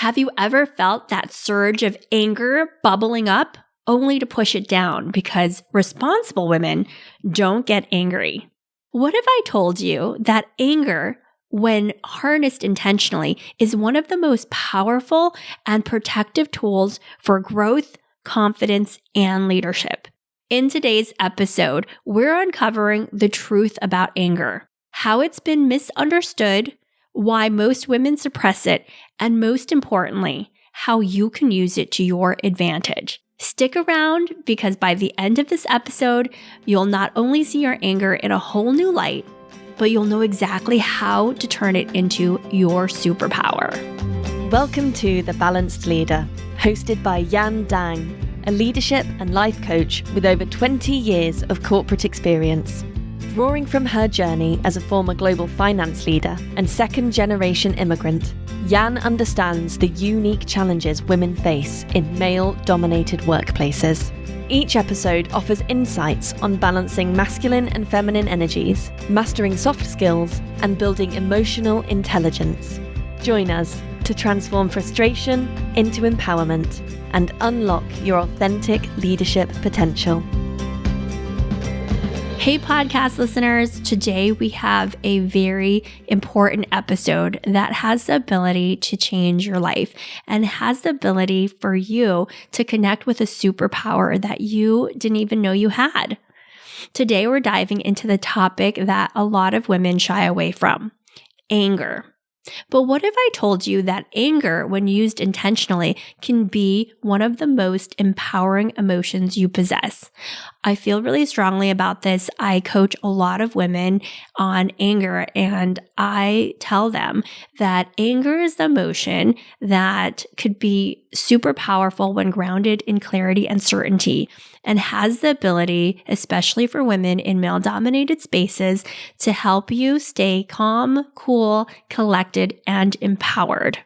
Have you ever felt that surge of anger bubbling up only to push it down because responsible women don't get angry? What if I told you that anger, when harnessed intentionally, is one of the most powerful and protective tools for growth, confidence, and leadership? In today's episode, we're uncovering the truth about anger, how it's been misunderstood, why most women suppress it, and most importantly, how you can use it to your advantage. Stick around because by the end of this episode, you'll not only see your anger in a whole new light, but you'll know exactly how to turn it into your superpower. Welcome to The Balanced Leader, hosted by Yan Dang, a leadership and life coach with over 20 years of corporate experience. Drawing from her journey as a former global finance leader and second-generation immigrant, Yan understands the unique challenges women face in male-dominated workplaces. Each episode offers insights on balancing masculine and feminine energies, mastering soft skills, and building emotional intelligence. Join us to transform frustration into empowerment and unlock your authentic leadership potential. Hey, podcast listeners. Today we have a very important episode that has the ability to change your life and has the ability for you to connect with a superpower that you didn't even know you had. Today we're diving into the topic that a lot of women shy away from: anger. But what if I told you that anger, when used intentionally, can be one of the most empowering emotions you possess? I feel really strongly about this. I coach a lot of women on anger, and I tell them that anger is the emotion that could be super powerful when grounded in clarity and certainty, and has the ability, especially for women in male-dominated spaces, to help you stay calm, cool, collected, and empowered.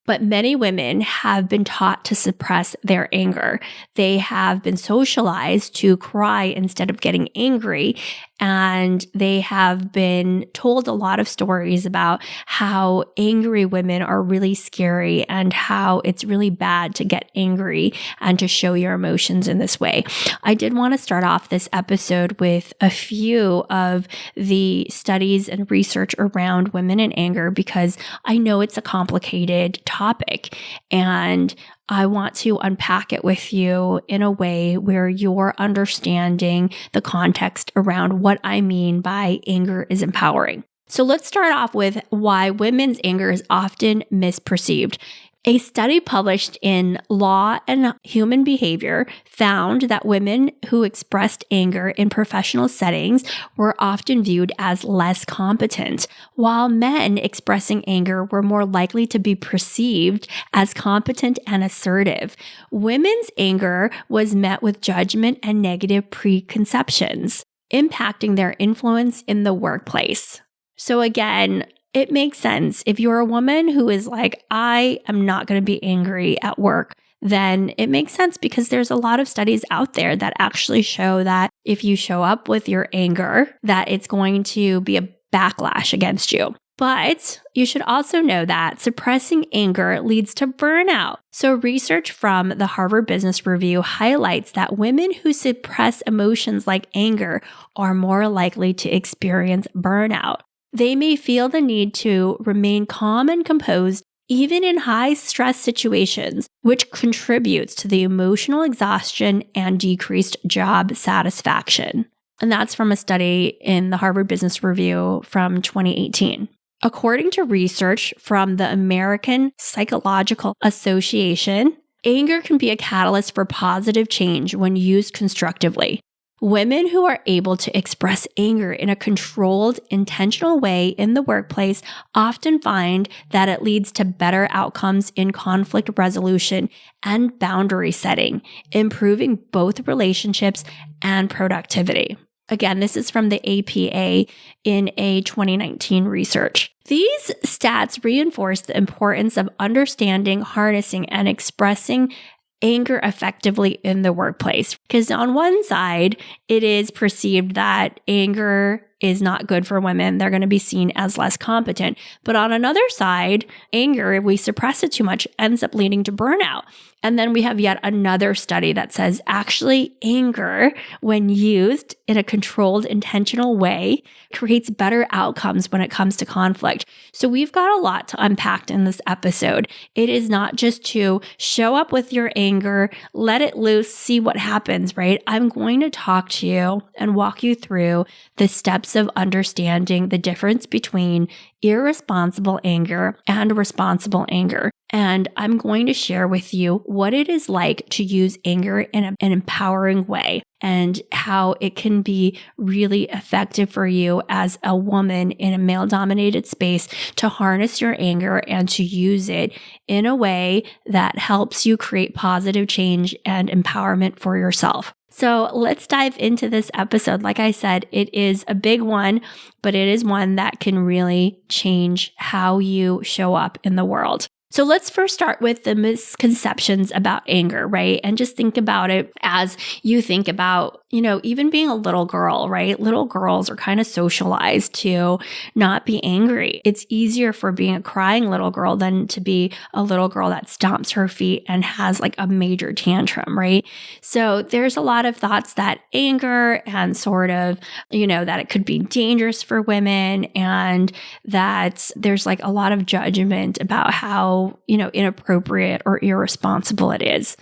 But many women have been taught to suppress their anger. They have been socialized to cry instead of getting angry. And they have been told a lot of stories about how angry women are really scary and how it's really bad to get angry and to show your emotions in this way. I did want to start off this episode with a few of the studies and research around women and anger, because I know it's a complicated topic, and I want to unpack it with you in a way where you're understanding the context around what I mean by anger is empowering. So let's start off with why women's anger is often misperceived. A study published in Law and Human Behavior found that women who expressed anger in professional settings were often viewed as less competent, while men expressing anger were more likely to be perceived as competent and assertive. Women's anger was met with judgment and negative preconceptions, impacting their influence in the workplace. So again, it makes sense. If you're a woman who is like, I am not going to be angry at work, then it makes sense, because there's a lot of studies out there that actually show that if you show up with your anger, that it's going to be a backlash against you. But you should also know that suppressing anger leads to burnout. So research from the Harvard Business Review highlights that women who suppress emotions like anger are more likely to experience burnout. They may feel the need to remain calm and composed even in high-stress situations, which contributes to the emotional exhaustion and decreased job satisfaction. And that's from a study in the Harvard Business Review from 2018. According to research from the American Psychological Association, anger can be a catalyst for positive change when used constructively. Women who are able to express anger in a controlled, intentional way in the workplace often find that it leads to better outcomes in conflict resolution and boundary setting, improving both relationships and productivity. Again, this is from the APA in a 2019 research. These stats reinforce the importance of understanding, harnessing, and expressing anger effectively in the workplace. Because on one side, it is perceived that anger is not good for women. They're going to be seen as less competent. But on another side, anger, if we suppress it too much, ends up leading to burnout. And then we have yet another study that says actually anger, when used in a controlled, intentional way, creates better outcomes when it comes to conflict. So we've got a lot to unpack in this episode. It is not just to show up with your anger, let it loose, see what happens, right? I'm going to talk to you and walk you through the steps of understanding the difference between irresponsible anger and responsible anger. And I'm going to share with you what it is like to use anger in an empowering way and how it can be really effective for you as a woman in a male-dominated space to harness your anger and to use it in a way that helps you create positive change and empowerment for yourself. So let's dive into this episode. Like I said, it is a big one, but it is one that can really change how you show up in the world. So let's first start with the misconceptions about anger, right? And just think about it as you think about, even being a little girl, right? Little girls are kind of socialized to not be angry. It's easier for being a crying little girl than to be a little girl that stomps her feet and has like a major tantrum, right? So there's a lot of thoughts that anger and sort of, that it could be dangerous for women and that there's like a lot of judgment about how inappropriate or irresponsible it is.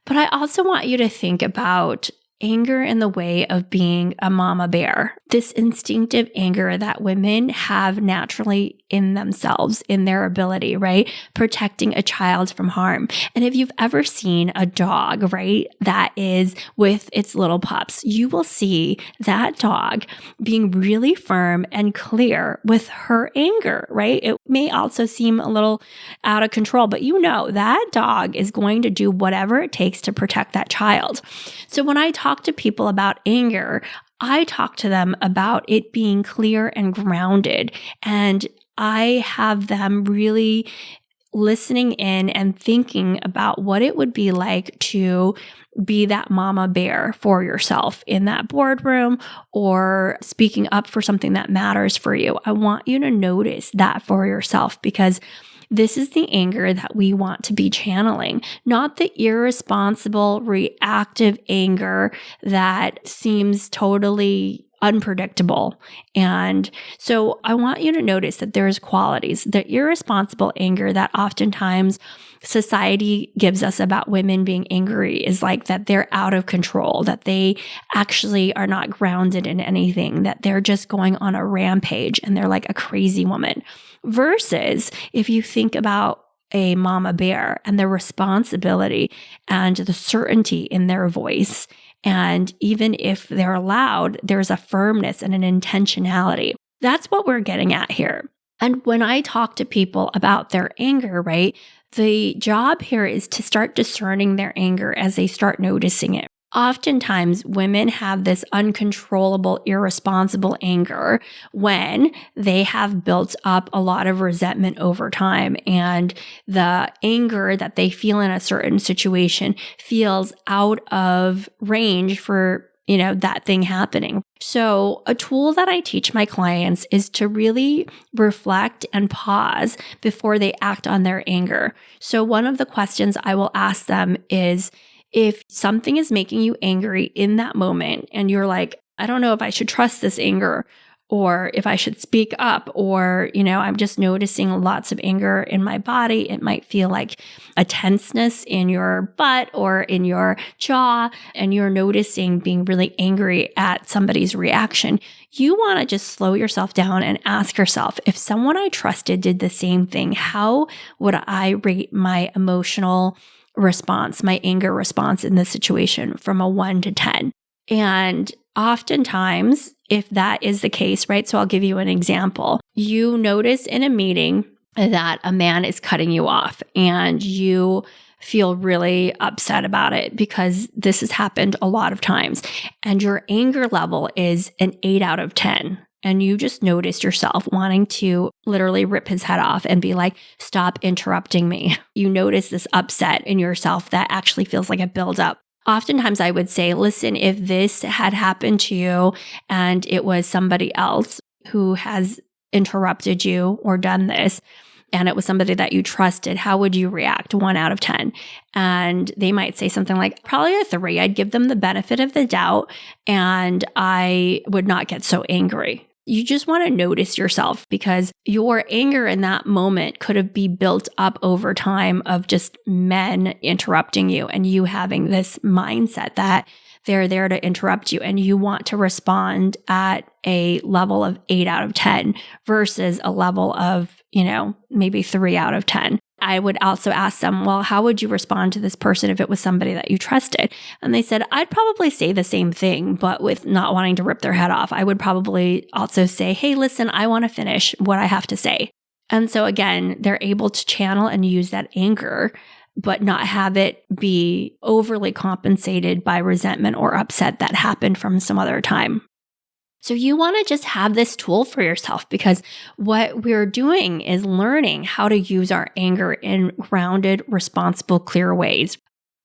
But I also want you to think about anger in the way of being a mama bear, this instinctive anger that women have naturally in themselves, in their ability, right? Protecting a child from harm. And if you've ever seen a dog, right, that is with its little pups, you will see that dog being really firm and clear with her anger, right? It may also seem a little out of control, but that dog is going to do whatever it takes to protect that child. So when I talk to people about anger, I talk to them about it being clear and grounded. And I have them really listening in and thinking about what it would be like to be that mama bear for yourself in that boardroom or speaking up for something that matters for you. I want you to notice that for yourself because this is the anger that we want to be channeling, not the irresponsible, reactive anger that seems totally unpredictable. And so I want you to notice that there's qualities, the irresponsible anger that oftentimes society gives us about women being angry is like that they're out of control, that they actually are not grounded in anything, that they're just going on a rampage and they're like a crazy woman. Versus if you think about a mama bear and the responsibility and the certainty in their voice. And even if they're loud, there's a firmness and an intentionality. That's what we're getting at here. And when I talk to people about their anger, right, the job here is to start discerning their anger as they start noticing it. Oftentimes, women have this uncontrollable, irresponsible anger when they have built up a lot of resentment over time, and the anger that they feel in a certain situation feels out of range for that thing happening. So a tool that I teach my clients is to really reflect and pause before they act on their anger. So one of the questions I will ask them is, if something is making you angry in that moment and you're like, I don't know if I should trust this anger or if I should speak up, or, I'm just noticing lots of anger in my body. It might feel like a tenseness in your butt or in your jaw, and you're noticing being really angry at somebody's reaction. You want to just slow yourself down and ask yourself, if someone I trusted did the same thing, how would I rate my emotional response, my anger response in this situation from a 1 to 10? And oftentimes, if that is the case, right? So I'll give you an example. You notice in a meeting that a man is cutting you off and you feel really upset about it because this has happened a lot of times. And your anger level is an 8 out of 10. And you just noticed yourself wanting to literally rip his head off and be like, stop interrupting me. You notice this upset in yourself that actually feels like a buildup. Oftentimes I would say, listen, if this had happened to you and it was somebody else who has interrupted you or done this, and it was somebody that you trusted, how would you react? 1 out of 10. And they might say something like, probably a 3. I'd give them the benefit of the doubt and I would not get so angry. You just want to notice yourself, because your anger in that moment could have been built up over time of just men interrupting you and you having this mindset that they're there to interrupt you and you want to respond at a level of 8 out of 10 versus a level of, maybe 3 out of 10. I would also ask them, well, how would you respond to this person if it was somebody that you trusted? And they said, I'd probably say the same thing, but with not wanting to rip their head off. I would probably also say, hey, listen, I want to finish what I have to say. And so again, they're able to channel and use that anger, but not have it be overly compensated by resentment or upset that happened from some other time. So you want to just have this tool for yourself, because what we're doing is learning how to use our anger in grounded, responsible, clear ways.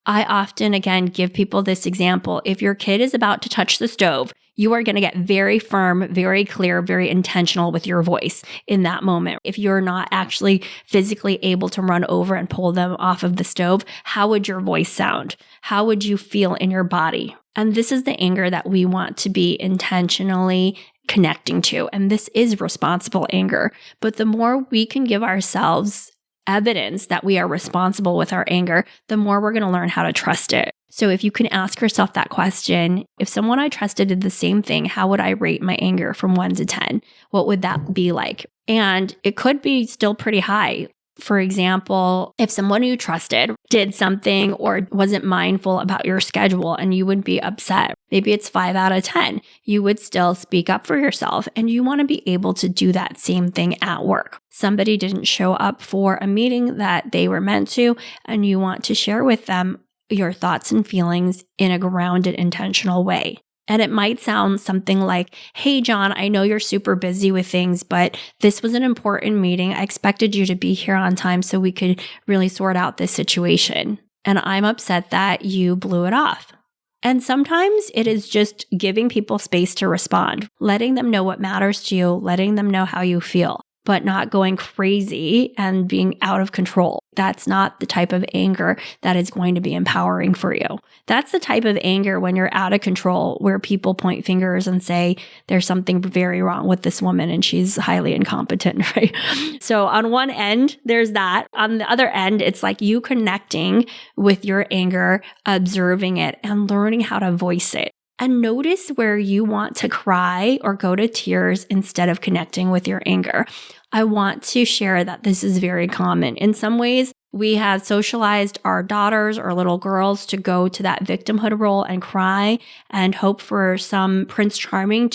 I often, again, give people this example. If your kid is about to touch the stove, you are going to get very firm, very clear, very intentional with your voice in that moment. If you're not actually physically able to run over and pull them off of the stove, how would your voice sound? How would you feel in your body? And this is the anger that we want to be intentionally connecting to. And this is responsible anger. But the more we can give ourselves evidence that we are responsible with our anger, the more we're going to learn how to trust it. So if you can ask yourself that question, if someone I trusted did the same thing, how would I rate my anger from 1 to 10? What would that be like? And it could be still pretty high. For example, if someone you trusted did something or wasn't mindful about your schedule and you would be upset, maybe it's 5 out of 10, you would still speak up for yourself, and you want to be able to do that same thing at work. Somebody didn't show up for a meeting that they were meant to, and you want to share with them your thoughts and feelings in a grounded, intentional way. And it might sound something like, hey, John, I know you're super busy with things, but this was an important meeting. I expected you to be here on time so we could really sort out this situation. And I'm upset that you blew it off. And sometimes it is just giving people space to respond, letting them know what matters to you, letting them know how you feel, but not going crazy and being out of control. That's not the type of anger that is going to be empowering for you. That's the type of anger when you're out of control, where people point fingers and say, there's something very wrong with this woman and she's highly incompetent, right? So on one end, there's that. On the other end, it's like you connecting with your anger, observing it, and learning how to voice it. And notice where you want to cry or go to tears instead of connecting with your anger. I want to share that this is very common. In some ways, we have socialized our daughters or little girls to go to that victimhood role and cry and hope for some Prince Charming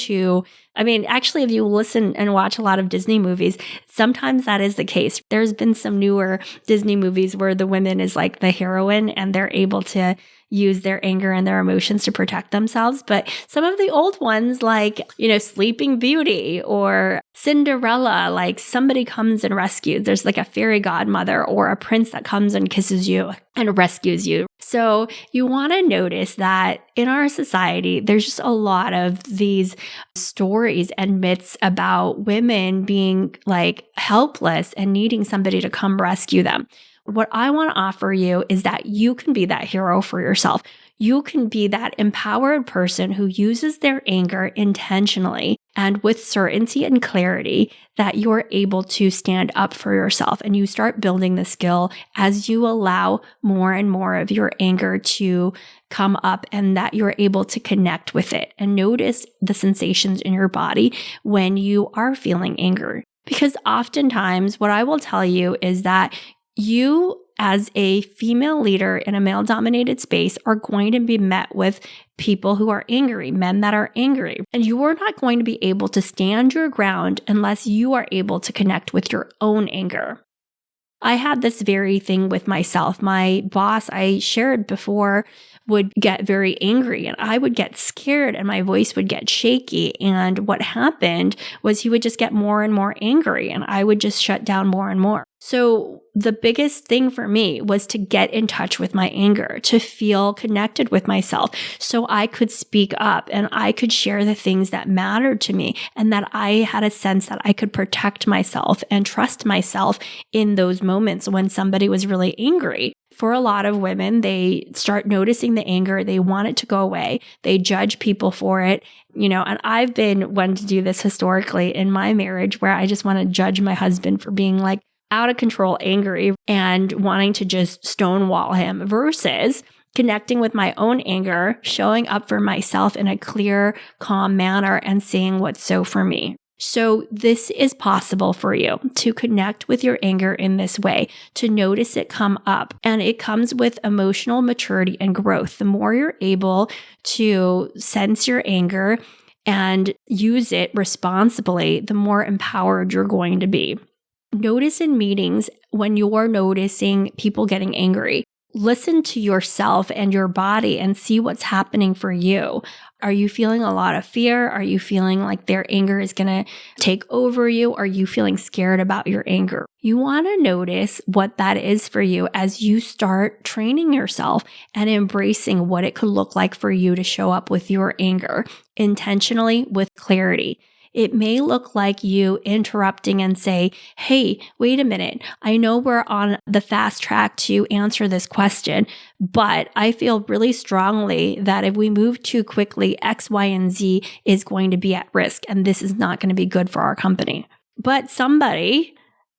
actually, if you listen and watch a lot of Disney movies, sometimes that is the case. There's been some newer Disney movies where the woman is like the heroine and they're able to use their anger and their emotions to protect themselves. But some of the old ones, like, Sleeping Beauty or Cinderella, like somebody comes and rescues. There's like a fairy godmother or a prince that comes and kisses you and rescues you. So you want to notice that in our society, there's just a lot of these stories and myths about women being like helpless and needing somebody to come rescue them. What I want to offer you is that you can be that hero for yourself. You can be that empowered person who uses their anger intentionally and with certainty and clarity, that you're able to stand up for yourself. And you start building the skill as you allow more and more of your anger to come up, and that you're able to connect with it and notice the sensations in your body when you are feeling anger. Because oftentimes what I will tell you is that you, as a female leader in a male-dominated space, are going to be met with people who are angry, men that are angry. And you are not going to be able to stand your ground unless you are able to connect with your own anger. I had this very thing with myself. My boss, I shared before, would get very angry and I would get scared and my voice would get shaky. And what happened was he would just get more and more angry and I would just shut down more and more. So the biggest thing for me was to get in touch with my anger, to feel connected with myself so I could speak up and I could share the things that mattered to me, and that I had a sense that I could protect myself and trust myself in those moments when somebody was really angry. For a lot of women, they start noticing the anger. They want it to go away. They judge people for it, and I've been one to do this historically in my marriage, where I just want to judge my husband for being like out of control, angry, and wanting to just stonewall him, versus connecting with my own anger, showing up for myself in a clear, calm manner, and seeing what's so for me. So this is possible for you to connect with your anger in this way, to notice it come up. And it comes with emotional maturity and growth. The more you're able to sense your anger and use it responsibly, the more empowered you're going to be. Notice in meetings when you're noticing people getting angry. Listen to yourself and your body and see what's happening for you. Are you feeling a lot of fear? Are you feeling like their anger is going to take over you? Are you feeling scared about your anger? You want to notice what that is for you as you start training yourself and embracing what it could look like for you to show up with your anger intentionally with clarity. It may look like you interrupting and say, hey, wait a minute. I know we're on the fast track to answer this question, but I feel really strongly that if we move too quickly, X, Y, and Z is going to be at risk, and this is not going to be good for our company. But somebody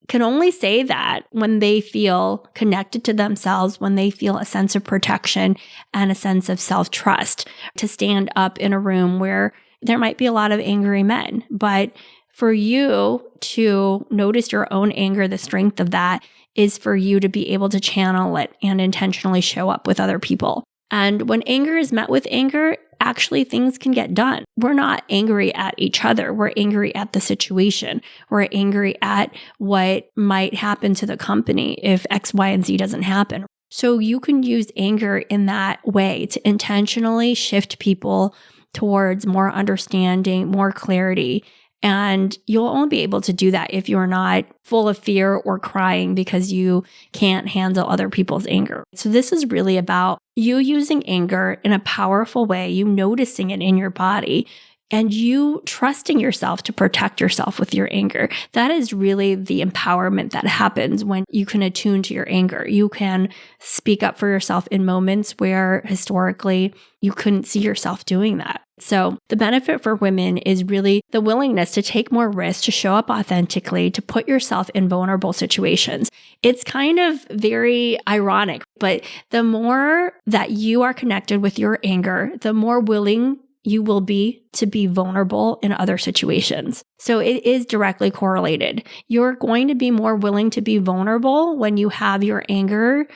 can only say that when they feel connected to themselves, when they feel a sense of protection and a sense of self-trust to stand up in a room where there might be a lot of angry men, but for you to notice your own anger, the strength of that is for you to be able to channel it and intentionally show up with other people. And when anger is met with anger, actually things can get done. We're not angry at each other. We're angry at the situation. We're angry at what might happen to the company if X, Y, and Z doesn't happen. So you can use anger in that way to intentionally shift people towards more understanding, more clarity. And you'll only be able to do that if you're not full of fear or crying because you can't handle other people's anger. So this is really about you using anger in a powerful way, you noticing it in your body, and you trusting yourself to protect yourself with your anger. That is really the empowerment that happens when you can attune to your anger. You can speak up for yourself in moments where historically you couldn't see yourself doing that. So the benefit for women is really the willingness to take more risks, to show up authentically, to put yourself in vulnerable situations. It's kind of very ironic, but the more that you are connected with your anger, the more willing you will be to be vulnerable in other situations. So it is directly correlated. You're going to be more willing to be vulnerable when you have your anger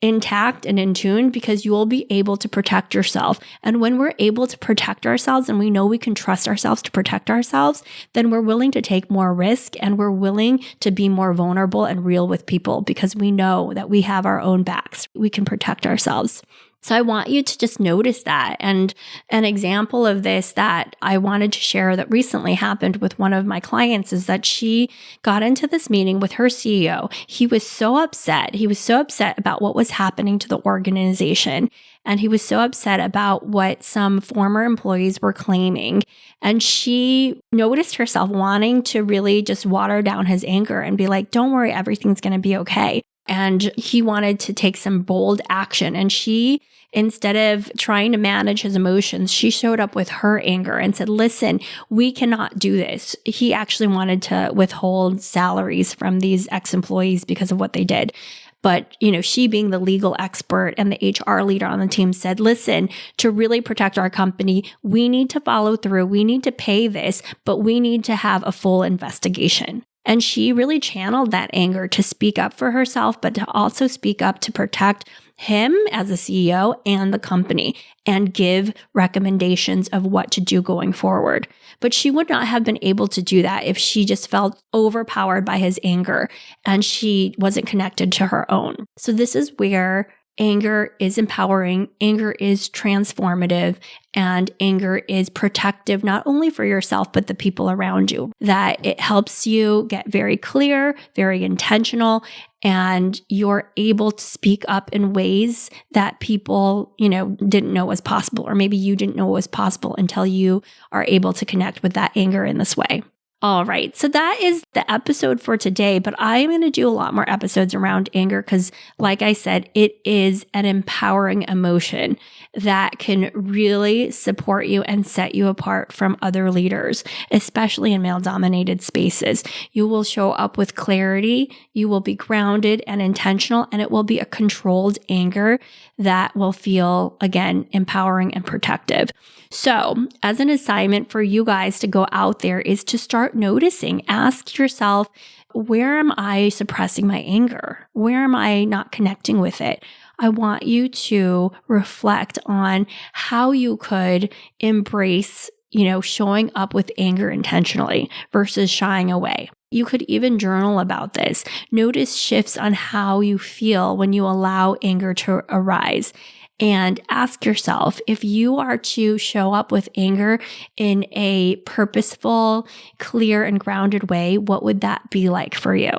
intact and in tune, because you will be able to protect yourself. And when we're able to protect ourselves and we know we can trust ourselves to protect ourselves, then we're willing to take more risk and we're willing to be more vulnerable and real with people because we know that we have our own backs. We can protect ourselves. So I want you to just notice that. And an example of this that I wanted to share that recently happened with one of my clients is that she got into this meeting with her CEO. He was so upset. He was so upset about what was happening to the organization. And he was so upset about what some former employees were claiming. And she noticed herself wanting to really just water down his anger and be like, don't worry, everything's going to be okay. And he wanted to take some bold action. And she, instead of trying to manage his emotions, she showed up with her anger and said, listen, we cannot do this. He actually wanted to withhold salaries from these ex-employees because of what they did. But, she being the legal expert and the HR leader on the team said, listen, to really protect our company, we need to follow through. We need to pay this, but we need to have a full investigation. And she really channeled that anger to speak up for herself, but to also speak up to protect him as a CEO and the company and give recommendations of what to do going forward. But she would not have been able to do that if she just felt overpowered by his anger and she wasn't connected to her own. So this is where Anger is empowering, anger is transformative, and anger is protective, not only for yourself, but the people around you. That it helps you get very clear, very intentional, and you're able to speak up in ways that people, didn't know was possible, or maybe you didn't know was possible until you are able to connect with that anger in this way. All right, so that is the episode for today, but I'm going to do a lot more episodes around anger because, like I said, it is an empowering emotion that can really support you and set you apart from other leaders, especially in male-dominated spaces. You will show up with clarity, you will be grounded and intentional, and it will be a controlled anger that will feel, again, empowering and protective. So, as an assignment for you guys to go out there is to start noticing. Ask yourself, where am I suppressing my anger? Where am I not connecting with it? I want you to reflect on how you could embrace, showing up with anger intentionally versus shying away. You could even journal about this. Notice shifts on how you feel when you allow anger to arise. And ask yourself, if you are to show up with anger in a purposeful, clear, and grounded way, what would that be like for you?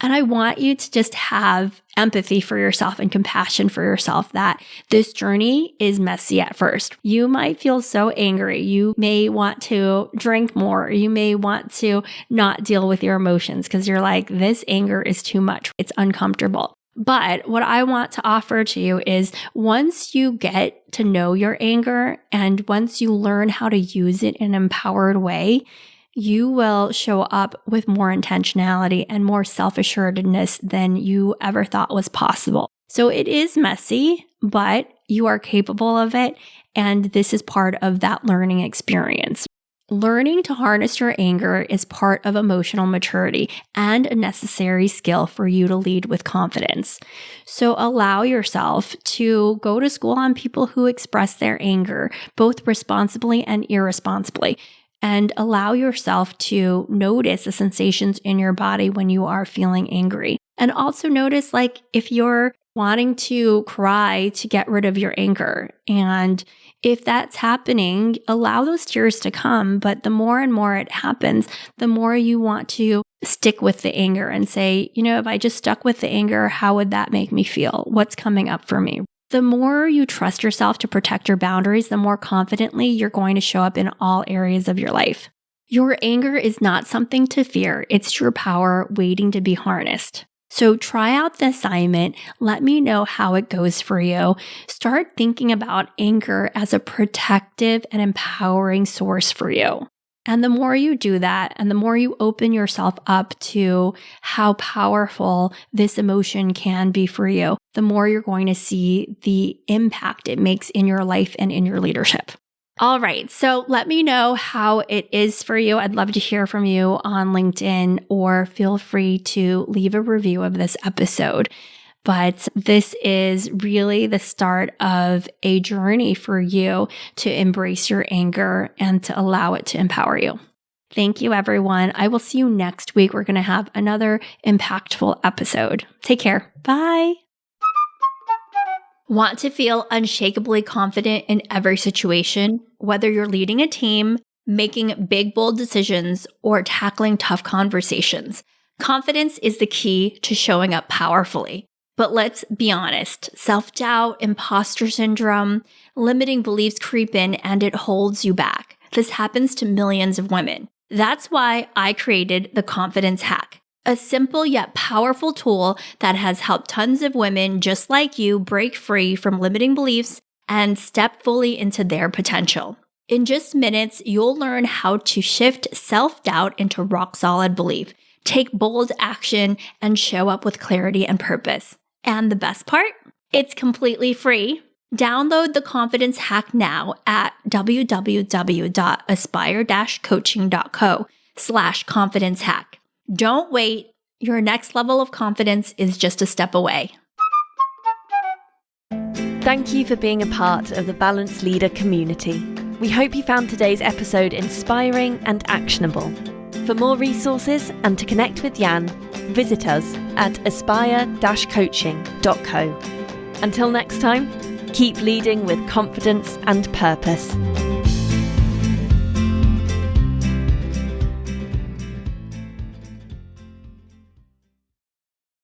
And I want you to just have empathy for yourself and compassion for yourself that this journey is messy at first. You might feel so angry. You may want to drink more. You may want to not deal with your emotions because you're like, this anger is too much. It's uncomfortable. But what I want to offer to you is once you get to know your anger and once you learn how to use it in an empowered way, you will show up with more intentionality and more self-assuredness than you ever thought was possible. So it is messy, but you are capable of it. And this is part of that learning experience. Learning to harness your anger is part of emotional maturity and a necessary skill for you to lead with confidence. So allow yourself to go to school on people who express their anger, both responsibly and irresponsibly, and allow yourself to notice the sensations in your body when you are feeling angry. And also notice, if you're wanting to cry to get rid of your anger. And if that's happening, allow those tears to come. But the more and more it happens, the more you want to stick with the anger and say, if I just stuck with the anger, how would that make me feel? What's coming up for me? The more you trust yourself to protect your boundaries, the more confidently you're going to show up in all areas of your life. Your anger is not something to fear. It's your power waiting to be harnessed. So try out the assignment. Let me know how it goes for you. Start thinking about anger as a protective and empowering source for you. And the more you do that, and the more you open yourself up to how powerful this emotion can be for you, the more you're going to see the impact it makes in your life and in your leadership. All right, so let me know how it is for you. I'd love to hear from you on LinkedIn, or feel free to leave a review of this episode. But this is really the start of a journey for you to embrace your anger and to allow it to empower you. Thank you, everyone. I will see you next week. We're going to have another impactful episode. Take care. Bye. Want to feel unshakably confident in every situation, whether you're leading a team, making big, bold decisions, or tackling tough conversations? Confidence is the key to showing up powerfully. But let's be honest, self-doubt, imposter syndrome, limiting beliefs creep in and it holds you back. This happens to millions of women. That's why I created the Confidence Hack, a simple yet powerful tool that has helped tons of women just like you break free from limiting beliefs and step fully into their potential. In just minutes, you'll learn how to shift self-doubt into rock-solid belief, take bold action, and show up with clarity and purpose. And the best part? It's completely free. Download the Confidence Hack now at www.aspire-coaching.co/confidence-hack. Don't wait. Your next level of confidence is just a step away. Thank you for being a part of the Balanced Leader community. We hope you found today's episode inspiring and actionable. For more resources and to connect with Jan, visit us at aspire-coaching.co. Until next time, keep leading with confidence and purpose.